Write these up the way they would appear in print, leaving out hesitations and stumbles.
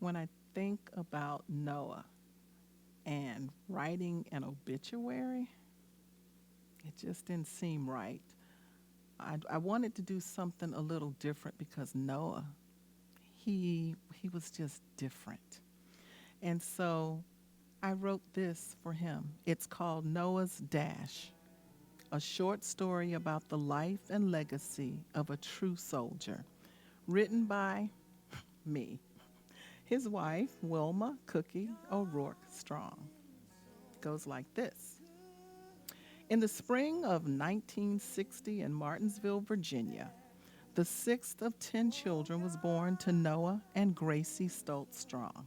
When I think about Noah and writing an obituary, it just didn't seem right. I wanted to do something a little different because Noah, he was just different. And so I wrote this for him. It's called Noah's Dash, a short story about the life and legacy of a true soldier, written by me, his wife, Wilma Cookie O'Rourke Strong. Goes like this. In the spring of 1960 in Martinsville, Virginia, the sixth of 10 children was born to Noah and Gracie Stoltz Strong.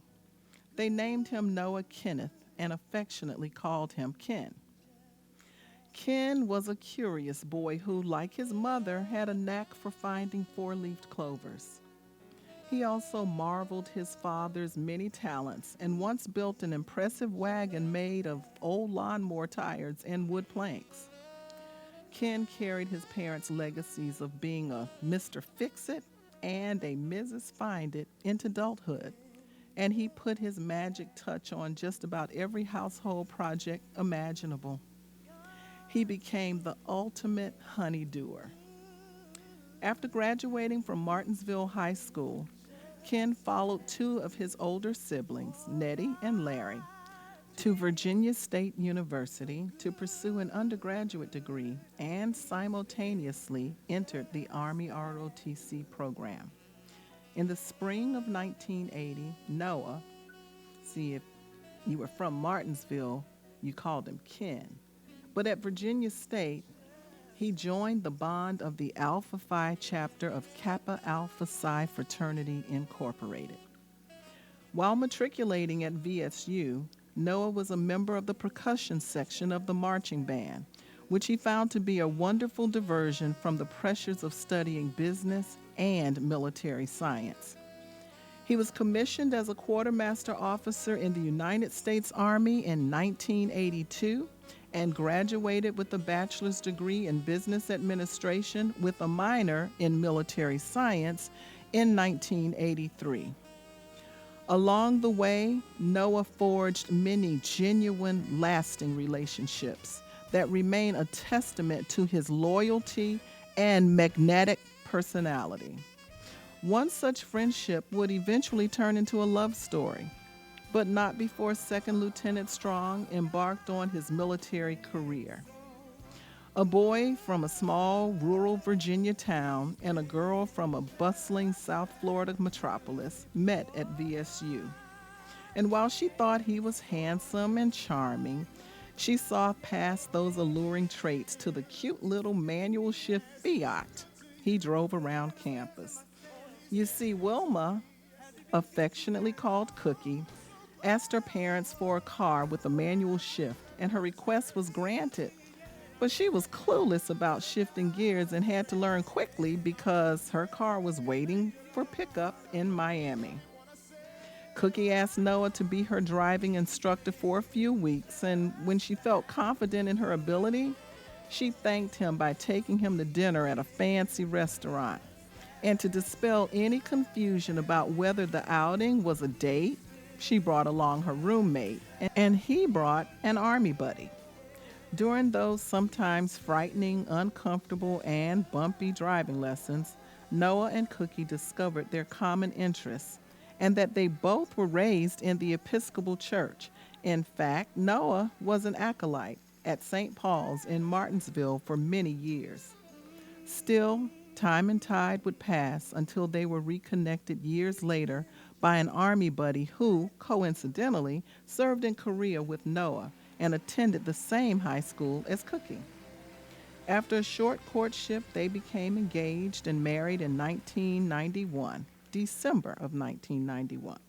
They named him Noah Kenneth and affectionately called him Ken. Ken was a curious boy who, like his mother, had a knack for finding four-leaved clovers. He also marveled his father's many talents and once built an impressive wagon made of old lawnmower tires and wood planks. Ken carried his parents' legacies of being a Mr. Fix-It and a Mrs. Find-It into adulthood, and he put his magic touch on just about every household project imaginable. He became the ultimate honeydewer. After graduating from Martinsville High School, Ken followed two of his older siblings, Nettie and Larry, to Virginia State University to pursue an undergraduate degree and simultaneously entered the Army ROTC program. In the spring of 1980, Noah, see if you were from Martinsville, you called him Ken, but at Virginia State, he joined the bond of the Alpha Phi chapter of Kappa Alpha Psi Fraternity Incorporated. While matriculating at VSU, Noah was a member of the percussion section of the marching band, which he found to be a wonderful diversion from the pressures of studying business and military science. He was commissioned as a quartermaster officer in the United States Army in 1982 and graduated with a bachelor's degree in business administration with a minor in military science in 1983. Along the way, Noah forged many genuine, lasting relationships that remain a testament to his loyalty and magnetic personality. One such friendship would eventually turn into a love story, but not before Second Lieutenant Strong embarked on his military career. A boy from a small rural Virginia town and a girl from a bustling South Florida metropolis met at VSU. And while she thought he was handsome and charming, she saw past those alluring traits to the cute little manual shift Fiat he drove around campus. You see, Wilma, affectionately called Cookie, asked her parents for a car with a manual shift, and her request was granted. But she was clueless about shifting gears and had to learn quickly because her car was waiting for pickup in Miami. Cookie asked Noah to be her driving instructor for a few weeks, and when she felt confident in her ability, she thanked him by taking him to dinner at a fancy restaurant. And to dispel any confusion about whether the outing was a date, she brought along her roommate, and he brought an army buddy. During those sometimes frightening, uncomfortable, and bumpy driving lessons, Noah and Cookie discovered their common interests and that they both were raised in the Episcopal Church. In fact, Noah was an acolyte at St. Paul's in Martinsville for many years. Still, time and tide would pass until they were reconnected years later by an army buddy who, coincidentally, served in Korea with Noah and attended the same high school as Cookie. After a short courtship, they became engaged and married in 1991, December of 1991.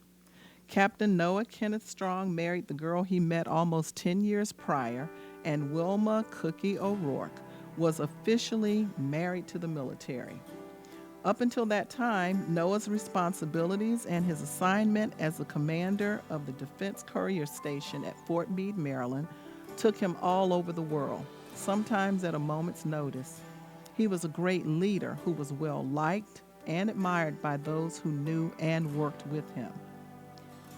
Captain Noah Kenneth Strong married the girl he met almost 10 years prior, and Wilma Cookie O'Rourke was officially married to the military. Up until that time, Noah's responsibilities and his assignment as the commander of the Defense Courier Station at Fort Meade, Maryland, took him all over the world, sometimes at a moment's notice. He was a great leader who was well liked and admired by those who knew and worked with him.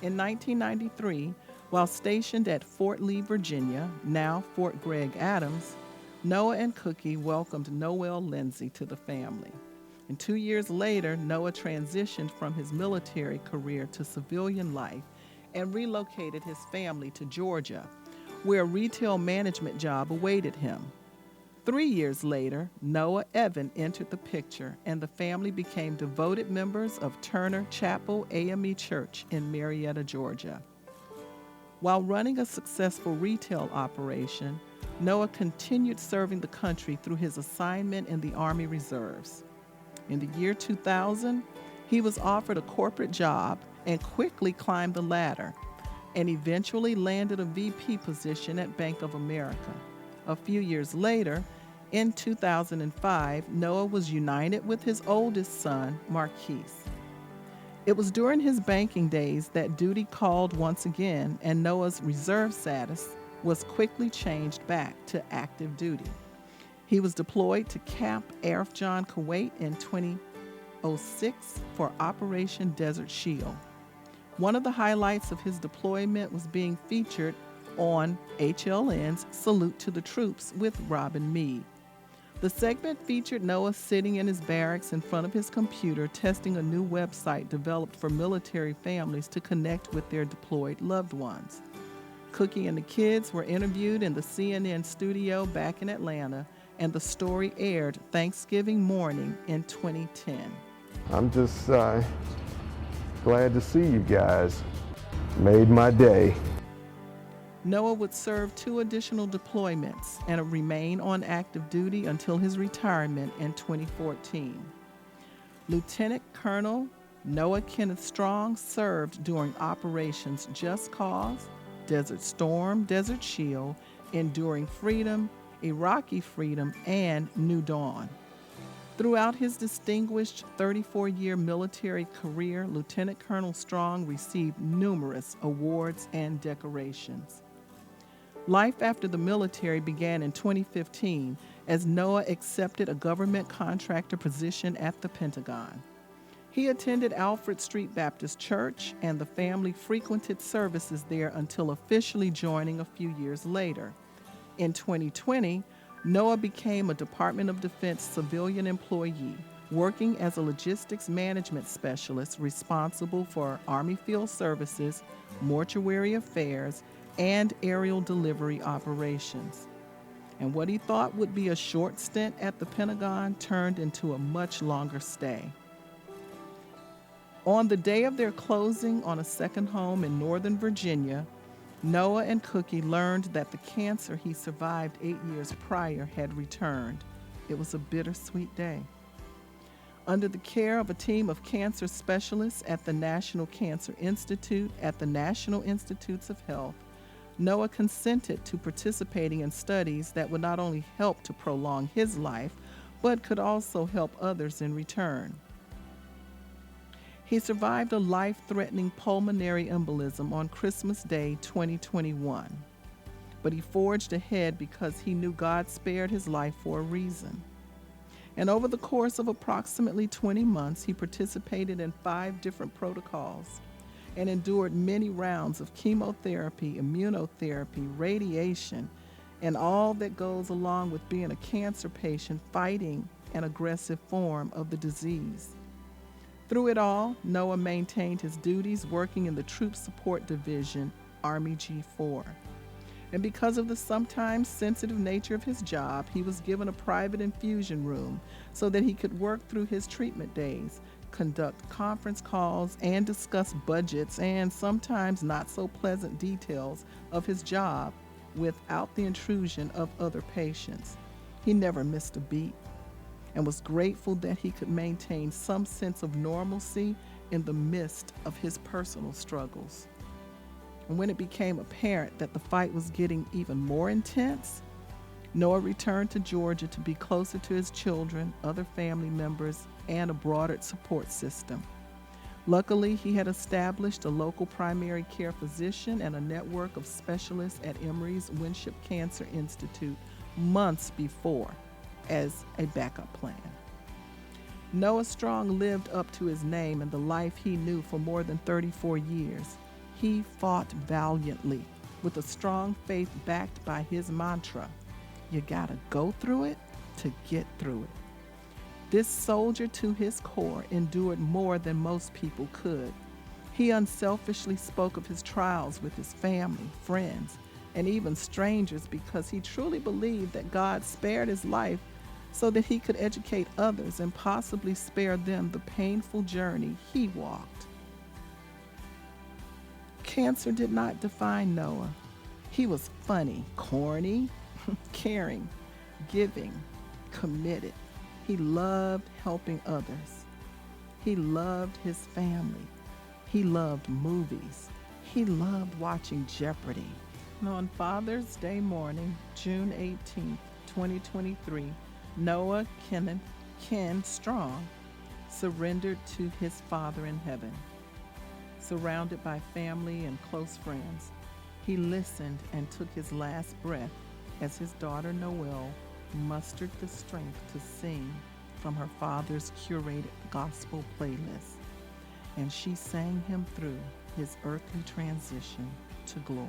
In 1993, while stationed at Fort Lee, Virginia, now Fort Gregg Adams, Noah and Cookie welcomed Noel Lindsay to the family. And 2 years later, Noah transitioned from his military career to civilian life and relocated his family to Georgia, where a retail management job awaited him. 3 years later, Noah Evan entered the picture, and the family became devoted members of Turner Chapel AME Church in Marietta, Georgia. While running a successful retail operation, Noah continued serving the country through his assignment in the Army Reserves. In the year 2000, he was offered a corporate job and quickly climbed the ladder, and eventually landed a VP position at Bank of America. A few years later, in 2005, Noah was united with his oldest son, Marquise. It was during his banking days that duty called once again, and Noah's reserve status was quickly changed back to active duty. He was deployed to Camp Arif John, Kuwait in 2006 for Operation Desert Shield. One of the highlights of his deployment was being featured on HLN's Salute to the Troops with Robin Meade. The segment featured Noah sitting in his barracks in front of his computer testing a new website developed for military families to connect with their deployed loved ones. Cookie and the kids were interviewed in the CNN studio back in Atlanta, and the story aired Thanksgiving morning in 2010. I'm just glad to see you guys. Made my day. Noah would serve 2 additional deployments and remain on active duty until his retirement in 2014. Lieutenant Colonel Noah Kenneth Strong served during Operations Just Cause, Desert Storm, Desert Shield, Enduring Freedom, Iraqi Freedom, and New Dawn. Throughout his distinguished 34-year military career, Lieutenant Colonel Strong received numerous awards and decorations. Life after the military began in 2015 as Noah accepted a government contractor position at the Pentagon. He attended Alfred Street Baptist Church, and the family frequented services there until officially joining a few years later. In 2020, Noah became a Department of Defense civilian employee, working as a logistics management specialist responsible for Army Field Services, mortuary affairs, and aerial delivery operations. And what he thought would be a short stint at the Pentagon turned into a much longer stay. On the day of their closing on a second home in Northern Virginia, Noah and Cookie learned that the cancer he survived 8 years prior had returned. It was a bittersweet day. Under the care of a team of cancer specialists at the National Cancer Institute at the National Institutes of Health, Noah consented to participating in studies that would not only help to prolong his life, but could also help others in return. He survived a life-threatening pulmonary embolism on Christmas Day 2021, but he forged ahead because he knew God spared his life for a reason. And over the course of approximately 20 months, he participated in 5 different protocols and endured many rounds of chemotherapy, immunotherapy, radiation, and all that goes along with being a cancer patient fighting an aggressive form of the disease. Through it all, Noah maintained his duties working in the Troop Support Division, Army G4. And because of the sometimes sensitive nature of his job, he was given a private infusion room so that he could work through his treatment days, conduct conference calls, and discuss budgets and sometimes not so pleasant details of his job without the intrusion of other patients. He never missed a beat and was grateful that he could maintain some sense of normalcy in the midst of his personal struggles. And when it became apparent that the fight was getting even more intense, Noah returned to Georgia to be closer to his children, other family members, and a broader support system. Luckily, he had established a local primary care physician and a network of specialists at Emory's Winship Cancer Institute months before as a backup plan. Noah Strong lived up to his name and the life he knew for more than 34 years. He fought valiantly with a strong faith backed by his mantra: you gotta go through it to get through it. This soldier, to his core, endured more than most people could. He unselfishly spoke of his trials with his family, friends, and even strangers because he truly believed that God spared his life so that he could educate others and possibly spare them the painful journey he walked. Cancer did not define Noah. He was funny, corny, caring, giving, committed. He loved helping others. He loved his family. He loved movies. He loved watching Jeopardy! And on Father's Day morning, June 18th, 2023, Noah Kenneth Ken Strong surrendered to his Father in heaven. Surrounded by family and close friends, he listened and took his last breath as his daughter Noelle mustered the strength to sing from her father's curated gospel playlist, and she sang him through his earthly transition to glory.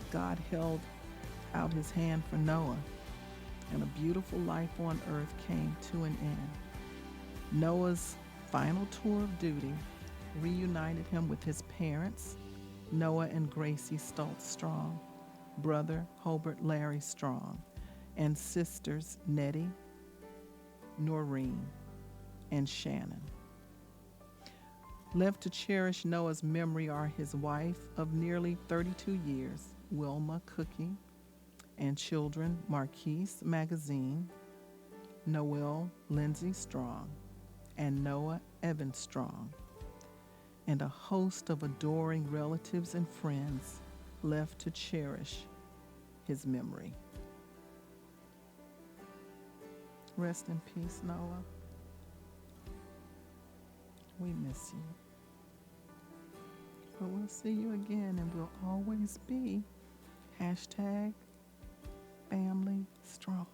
God held out his hand for Noah, and a beautiful life on earth came to an end. Noah's final tour of duty reunited him with his parents, Noah and Gracie Stoltz Strong, brother Hobart Larry Strong, and sisters Nettie, Noreen, and Shannon. Left to cherish Noah's memory are his wife of nearly 32 years, Wilma Cookie, and children Marquise Magazine, Noelle Lindsay Strong, and Noah Evan Strong, and a host of adoring relatives and friends left to cherish his memory. Rest in peace, Noah. We miss you. But we'll see you again, and we'll always be #family strong.